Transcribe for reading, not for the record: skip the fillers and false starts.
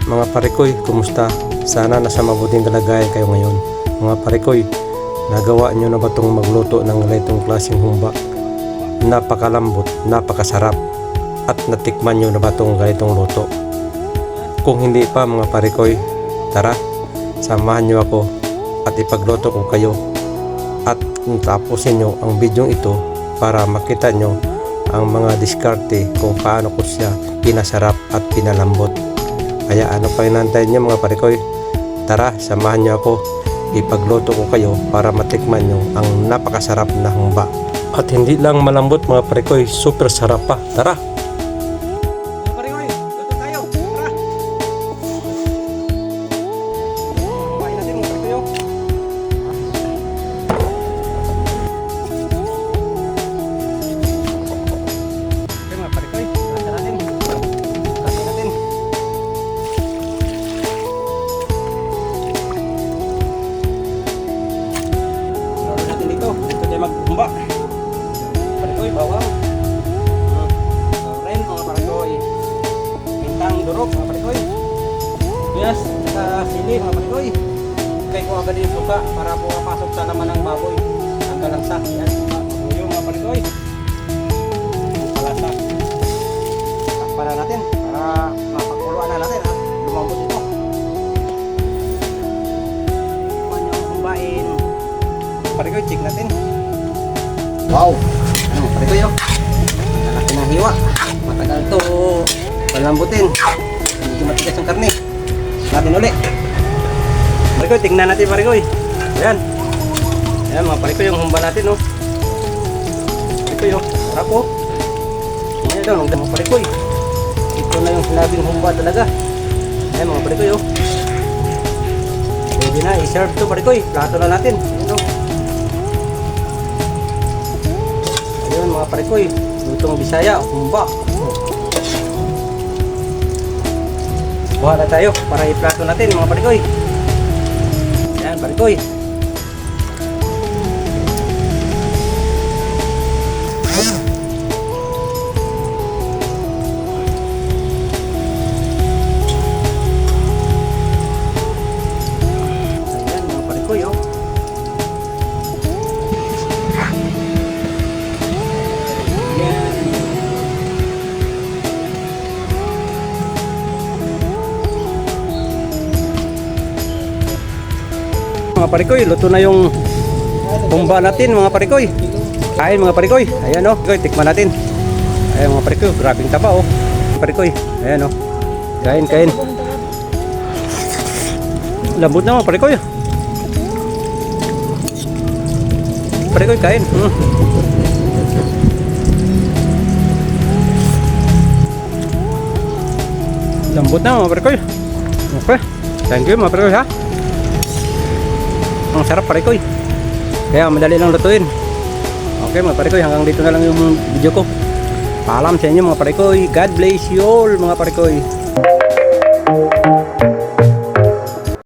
Mga parikoy, kumusta? Sana nasa mabuting kalagayan kayo ngayon. Mga parikoy, nagawa nyo na ba itong magluto ng ganitong klaseng humba? Napakalambot, napakasarap. At natikman nyo na ba itong ganitong luto? Kung hindi pa mga parikoy, tara, samahan nyo ako at ipagluto ko kayo. At tapusin nyo ang video ito para makita nyo ang mga diskarte kung paano ko siya pinasarap at pinalambot. Kaya ano pa hinantayin nyo mga parikoy? Tara, samahan nyo ako. Ipagluto ko kayo para matikman nyo ang napakasarap na humba. At hindi lang malambot mga parikoy, super sarap pa. Tara! Mga parikoy, luto tayo! Tara! Kumain natin mga parikoy. Okay mga parikoy, lasa natin. Kasi natin. Laro natin dito. Dito tayo maghumba. Parikoy, bawang. Ren mga parikoy. Bintang durog mga parikoy. Yes, saka sili mga parikoy. Kaya ko agad yung suka para pumapasok sa laman ng baboy. Ang galansa. Yan, yung mga parikoy. Ang palasa. Takpan na natin para mapakuluan na natin. Lumambot ito. Kung yung humbain. Parikoy, check natin. Wow! Ano, parikoy yun. Malaki ng hiwa. Matagal to palambutin. Hindi matigas ang karne. Natin ulit. Parikoy, tingnan natin parikoy. Ayan. Ayan mga parikoy yung humba natin, no. Parikoy yun. Sarap po. Ayan daw, mga parikoy. Ito na yung sinabing humba talaga. Ayan mga parikoy, oh. Pwede na, i-serve to parikoy. Plato na natin. Ayan, oh. Ayun mga parikoy, lutong Bisaya, humba. Kuha na tayo para i-plato natin mga parikoy. Ayan parikoy. Ayan mga parikoy, oh. Mga parikoy, luto na yung humba natin mga parikoy. Kain mga parikoy. Ayan o, tikman natin. Ayan mga parikoy, grabing taba o. Parikoy, ayan o. Kain, kain. Lambot na mga parikoy. Parikoy, kain. Lambot na mga parikoy. Okay, thank you mga parikoy ha. Ang sarap parikoy. Kaya madali lang lutuin. Okay mga parikoy, hanggang dito na lang yung video ko. Paalam sa inyo mga parikoy. God bless you all mga parikoy.